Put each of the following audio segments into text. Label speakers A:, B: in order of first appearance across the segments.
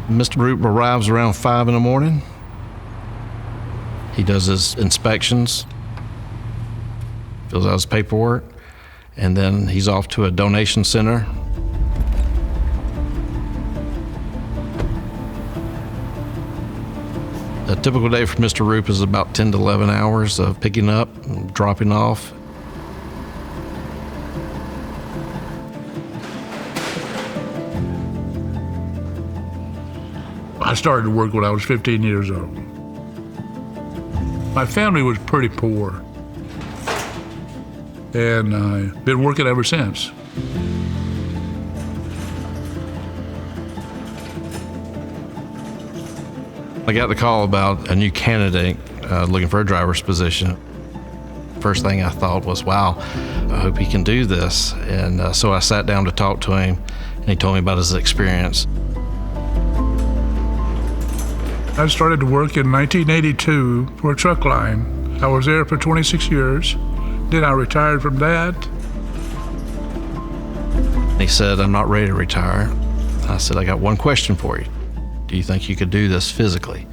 A: Mr. Roop arrives around 5 in the morning. He does his inspections, fills out his paperwork, and then he's off to a donation center. A typical day for Mr. Roop is about 10 to 11 hours of picking up and dropping off.
B: I started to work when I was 15 years old. My family was pretty poor, and I've been working ever since.
A: I got the call about a new candidate looking for a driver's position. First thing I thought was, wow, I hope he can do this. And so I sat down to talk to him, and he told me about his experience.
B: I started to work in 1982 for a truck line. I was there for 26 years. Then I retired from that.
A: He said, I'm not ready to retire. I said, I got one question for you. Do you think you could do this physically?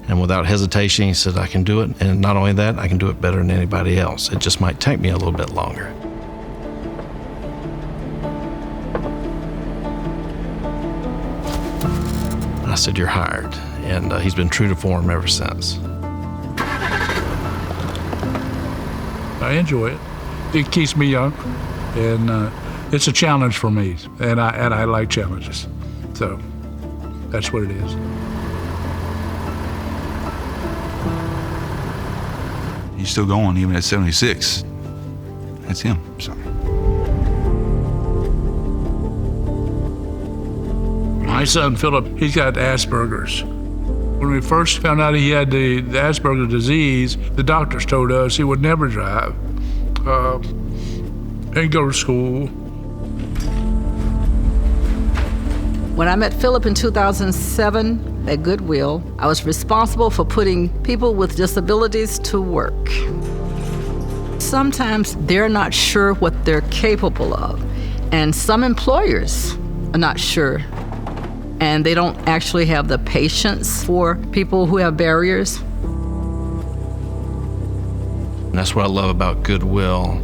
A: And without hesitation, he said, I can do it. And not only that, I can do it better than anybody else. It just might take me a little bit longer. I said, you're hired. And he's been true to form ever since.
B: I enjoy it. It keeps me young, and it's a challenge for me, and I like challenges. So that's what it is.
C: He's still going even at 76. That's him. So.
B: My son, Phillip, he's got Asperger's. When we first found out he had the Asperger's disease, the doctors told us he would never drive and go to school.
D: When I met Phillip in 2007 at Goodwill, I was responsible for putting people with disabilities to work. Sometimes they're not sure what they're capable of, and some employers are not sure. And they don't actually have the patience for people who have barriers.
A: And that's what I love about Goodwill.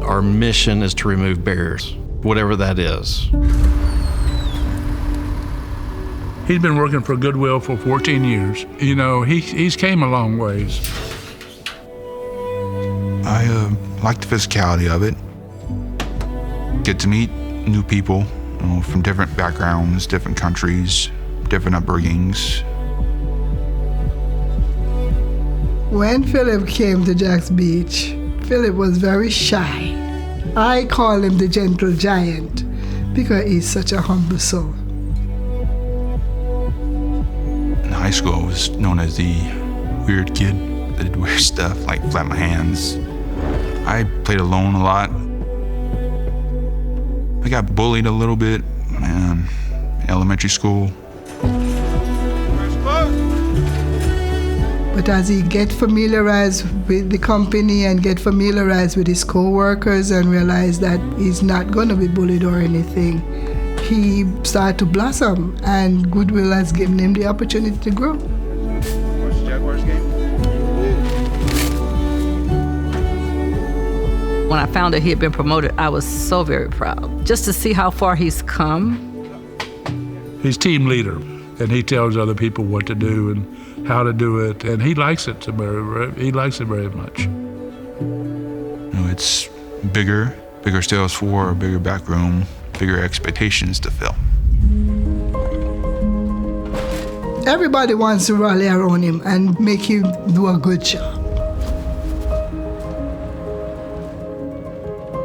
A: Our mission is to remove barriers, whatever that is.
B: He's been working for Goodwill for 14 years. You know, he's came a long ways.
C: I like the physicality of it. Get to meet new people. You know, from different backgrounds, different countries, different upbringings.
E: When Phillip came to Jack's Beach, Phillip was very shy. I call him the gentle giant because he's such a humble soul.
C: In high school, I was known as the weird kid that did weird stuff, like flap my hands. I played alone a lot. I got bullied a little bit in elementary school.
E: But as he get familiarized with the company and get familiarized with his co-workers and realize that he's not going to be bullied or anything, he started to blossom, and Goodwill has given him the opportunity to grow.
F: Watch the Jaguars game?
D: When I found that he had been promoted, I was so very proud. Just to see how far he's come.
B: He's team leader, and he tells other people what to do and how to do it, and he likes it very much.
C: You know, it's bigger sales floor, bigger back room, bigger expectations to fill.
E: Everybody wants to rally around him and make him do a good job.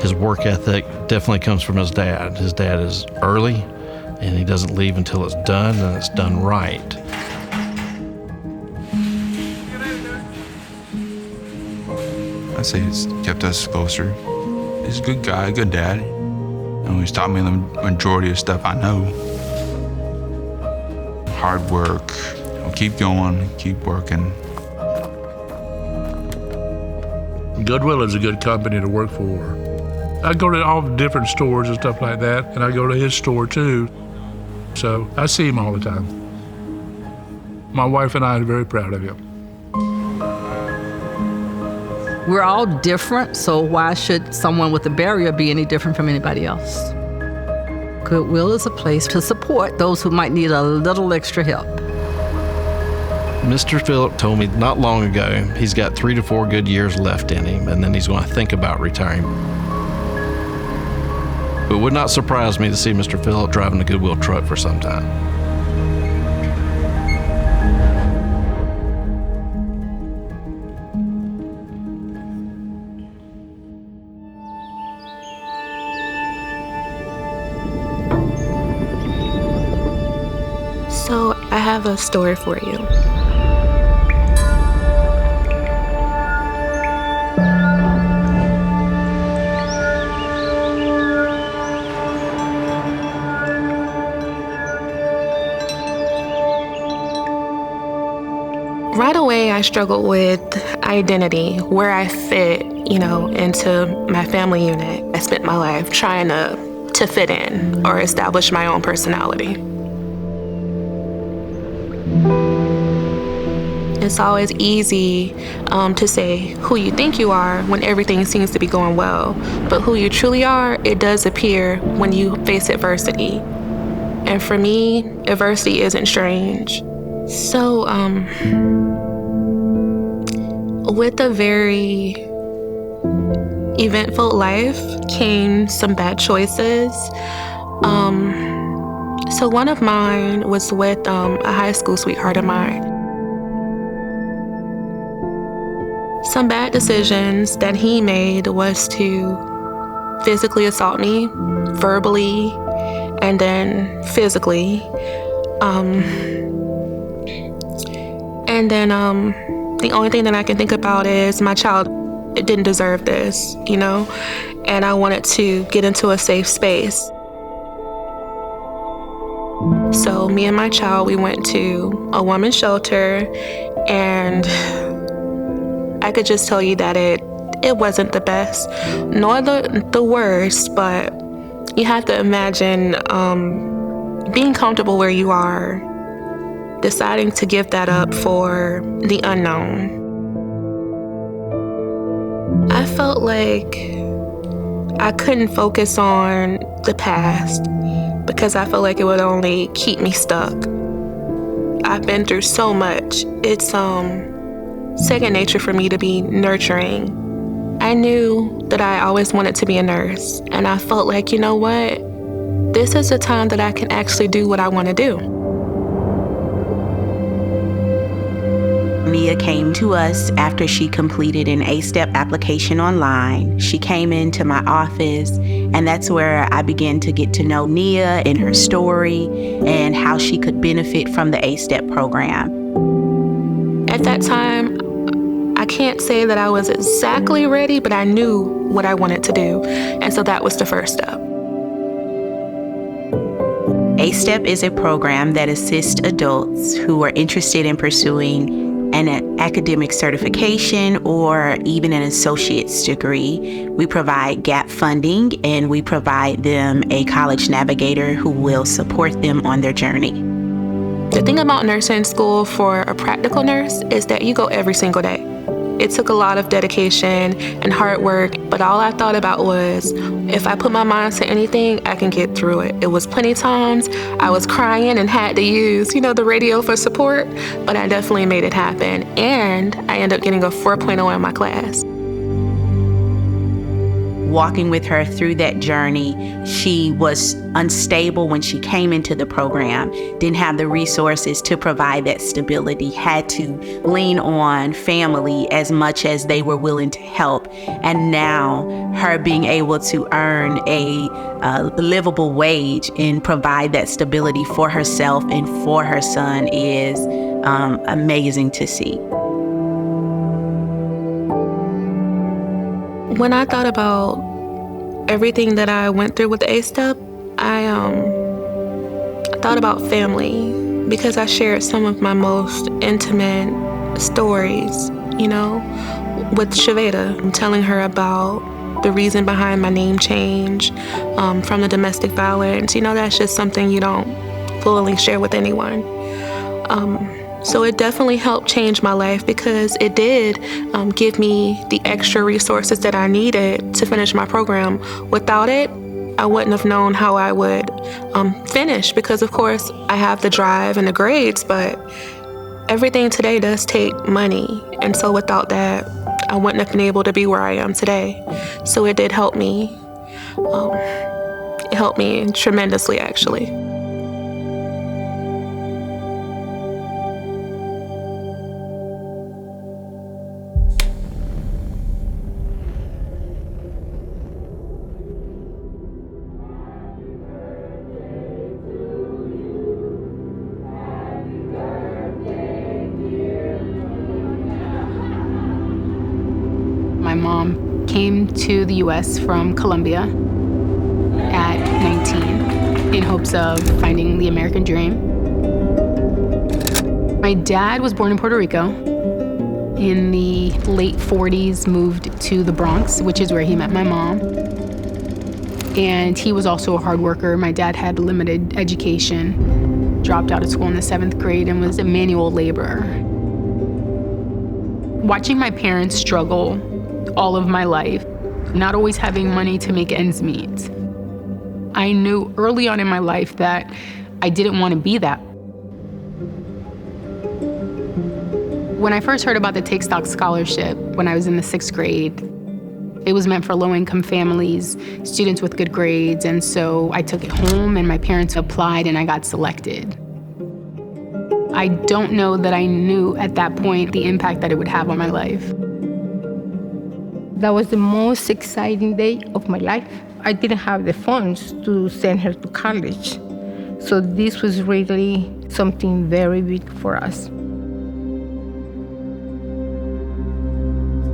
A: His work ethic definitely comes from his dad. His dad is early, and he doesn't leave until it's done, and it's done right.
C: I'd say it's kept us closer. He's a good guy, a good dad. You know, he's taught me the majority of stuff I know. Hard work, you know, keep going, keep working.
B: Goodwill is a good company to work for. I go to all the different stores and stuff like that, and I go to his store too. So I see him all the time. My wife and I are very proud of him.
D: We're all different, so why should someone with a barrier be any different from anybody else? Goodwill is a place to support those who might need a little extra help.
A: Mr. Phillip told me not long ago he's got 3 to 4 good years left in him, and then he's going to think about retiring. It would not surprise me to see Mr. Phillip driving a Goodwill truck for some time.
G: So I have a story for you. Right away, I struggled with identity, where I fit, into my family unit. I spent my life trying to fit in or establish my own personality. It's always easy to say who you think you are when everything seems to be going well, but who you truly are, it does appear when you face adversity. And for me, adversity isn't strange. So, with a very eventful life came some bad choices. So one of mine was with a high school sweetheart of mine. Some bad decisions that he made was to physically assault me, verbally, and then physically. And then the only thing that I can think about is my child didn't deserve this, and I wanted to get into a safe space. So me and my child, we went to a women's shelter, and I could just tell you that it wasn't the best, nor the worst, but you have to imagine being comfortable where you are, deciding to give that up for the unknown. I felt like I couldn't focus on the past because I felt like it would only keep me stuck. I've been through so much. It's second nature for me to be nurturing. I knew that I always wanted to be a nurse, and I felt like, you know what? This is the time that I can actually do what I want to do.
H: Nia came to us after she completed an A-STEP application online. She came into my office, and that's where I began to get to know Nia and her story and how she could benefit from the A-STEP program.
G: At that time, I can't say that I was exactly ready, but I knew what I wanted to do, and so that was the first step.
H: A-STEP is a program that assists adults who are interested in pursuing an academic certification or even an associate's degree. We provide gap funding, and we provide them a college navigator who will support them on their journey.
G: The thing about nursing school for a practical nurse is that you go every single day. It took a lot of dedication and hard work, but all I thought about was, if I put my mind to anything, I can get through it. It was plenty of times I was crying and had to use, the radio for support, but I definitely made it happen. And I ended up getting a 4.0 in my class.
H: Walking with her through that journey, she was unstable when she came into the program, didn't have the resources to provide that stability, had to lean on family as much as they were willing to help. And now her being able to earn a livable wage and provide that stability for herself and for her son is amazing to see.
G: When I thought about everything that I went through with the A-STEP, I thought about family, because I shared some of my most intimate stories, with Shaveda. I'm telling her about the reason behind my name change from the domestic violence. That's just something you don't willingly share with anyone. So it definitely helped change my life because it did give me the extra resources that I needed to finish my program. Without it, I wouldn't have known how I would finish because, of course, I have the drive and the grades, but everything today does take money. And so without that, I wouldn't have been able to be where I am today. So it did help me. It helped me tremendously, actually.
I: My mom came to the U.S. from Colombia at 19 in hopes of finding the American dream. My dad was born in Puerto Rico. In the late 40s, moved to the Bronx, which is where he met my mom. And he was also a hard worker. My dad had limited education, dropped out of school in the 7th grade and was a manual laborer. Watching my parents struggle all of my life, not always having money to make ends meet, I knew early on in my life that I didn't want to be that. When I first heard about the Take Stock Scholarship when I was in the 6th grade, it was meant for low-income families, students with good grades, and so I took it home and my parents applied and I got selected. I don't know that I knew at that point the impact that it would have on my life.
J: That was the most exciting day of my life. I didn't have the funds to send her to college. So this was really something very big for us.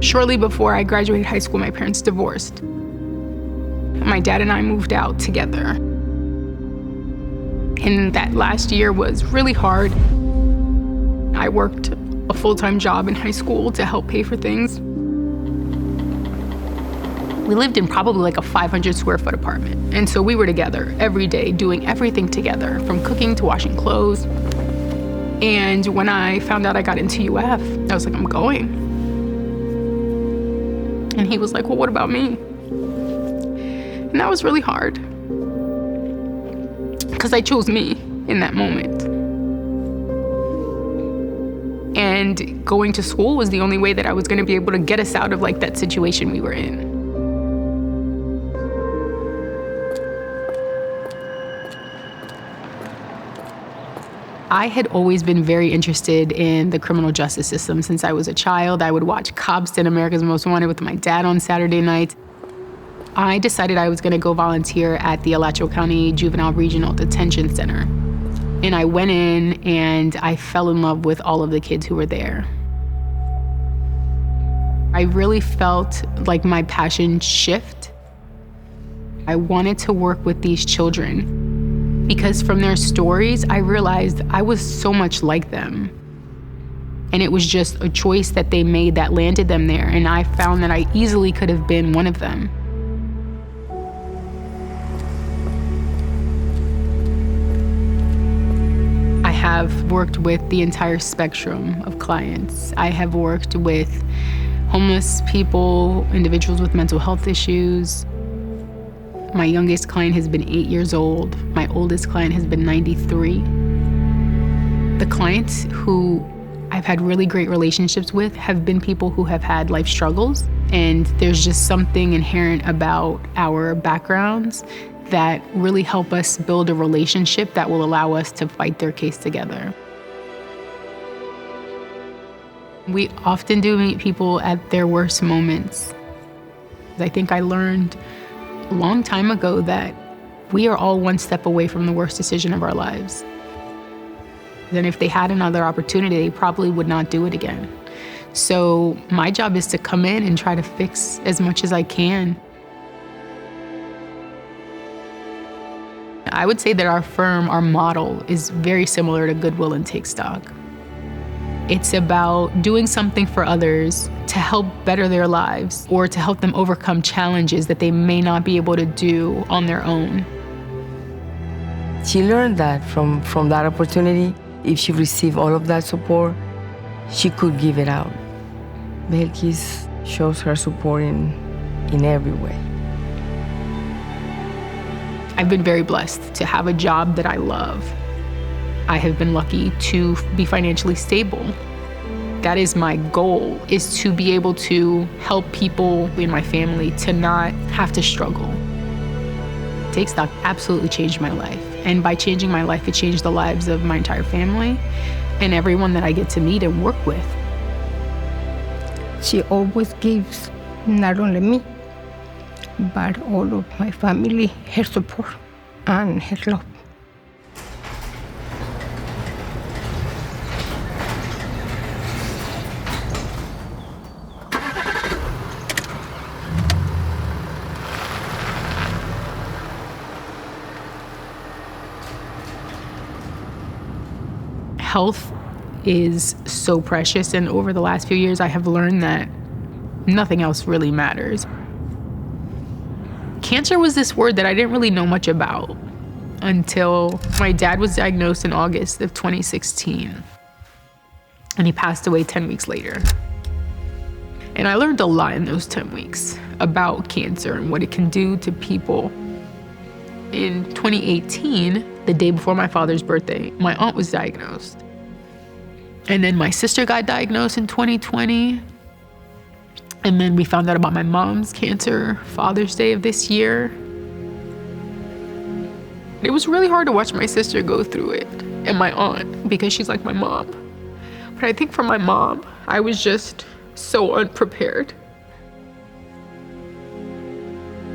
I: Shortly before I graduated high school, my parents divorced. My dad and I moved out together. And that last year was really hard. I worked a full-time job in high school to help pay for things. We lived in probably like a 500 square foot apartment. And so we were together every day, doing everything together, from cooking to washing clothes. And when I found out I got into UF, I was like, I'm going. And he was like, well, what about me? And that was really hard. Because I chose me in that moment. And going to school was the only way that I was gonna be able to get us out of like that situation we were in. I had always been very interested in the criminal justice system since I was a child. I would watch Cops and America's Most Wanted with my dad on Saturday nights. I decided I was gonna go volunteer at the Alachua County Juvenile Regional Detention Center. And I went in and I fell in love with all of the kids who were there. I really felt like my passion shift. I wanted to work with these children because from their stories, I realized I was so much like them. And it was just a choice that they made that landed them there. And I found that I easily could have been one of them. I have worked with the entire spectrum of clients. I have worked with homeless people, individuals with mental health issues. My youngest client has been 8 years old. My oldest client has been 93. The clients who I've had really great relationships with have been people who have had life struggles. And there's just something inherent about our backgrounds that really help us build a relationship that will allow us to fight their case together. We often do meet people at their worst moments. I think I learned a long time ago that we are all one step away from the worst decision of our lives. And if they had another opportunity, they probably would not do it again. So my job is to come in and try to fix as much as I can. I would say that our firm, our model, is very similar to Goodwill and Take Stock. It's about doing something for others to help better their lives or to help them overcome challenges that they may not be able to do on their own.
K: She learned that from that opportunity. If she received all of that support, she could give it out. Belkis shows her support in every way.
I: I've been very blessed to have a job that I love. I have been lucky to be financially stable. That is my goal, is to be able to help people in my family to not have to struggle. Take Stock absolutely changed my life. And by changing my life, it changed the lives of my entire family and everyone that I get to meet and work with.
J: She always gives not only me, but all of my family her support and her love.
I: Health is so precious, and over the last few years, I have learned that nothing else really matters. Cancer was this word that I didn't really know much about until my dad was diagnosed in August of 2016, and he passed away 10 weeks later. And I learned a lot in those 10 weeks about cancer and what it can do to people. In 2018, the day before my father's birthday, my aunt was diagnosed. And then my sister got diagnosed in 2020. And then we found out about my mom's cancer Father's Day of this year. It was really hard to watch my sister go through it, and my aunt, because she's like my mom. But I think for my mom, I was just so unprepared.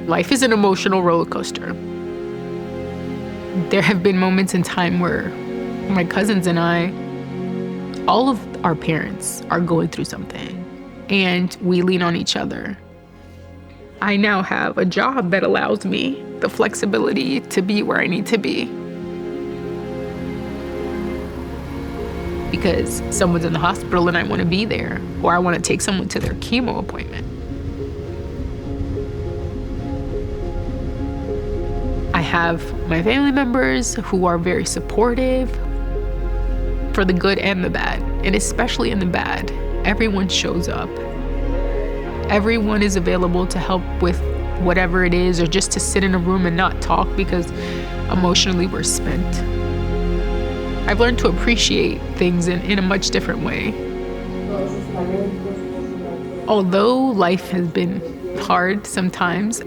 I: Life is an emotional roller coaster. There have been moments in time where my cousins and I, all of our parents are going through something, and we lean on each other. I now have a job that allows me the flexibility to be where I need to be. Because someone's in the hospital and I want to be there, or I want to take someone to their chemo appointment. I have my family members who are very supportive for the good and the bad, and especially in the bad. Everyone shows up. Everyone is available to help with whatever it is, or just to sit in a room and not talk because emotionally we're spent. I've learned to appreciate things in a much different way. Although life has been hard sometimes,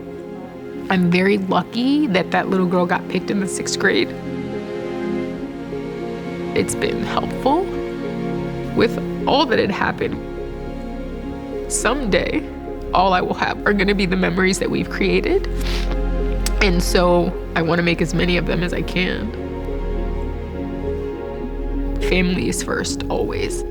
I: I'm very lucky that that little girl got picked in the 6th grade. It's been helpful with all that had happened. Someday, all I will have are gonna be the memories that we've created. And so I wanna make as many of them as I can. Family is first, always.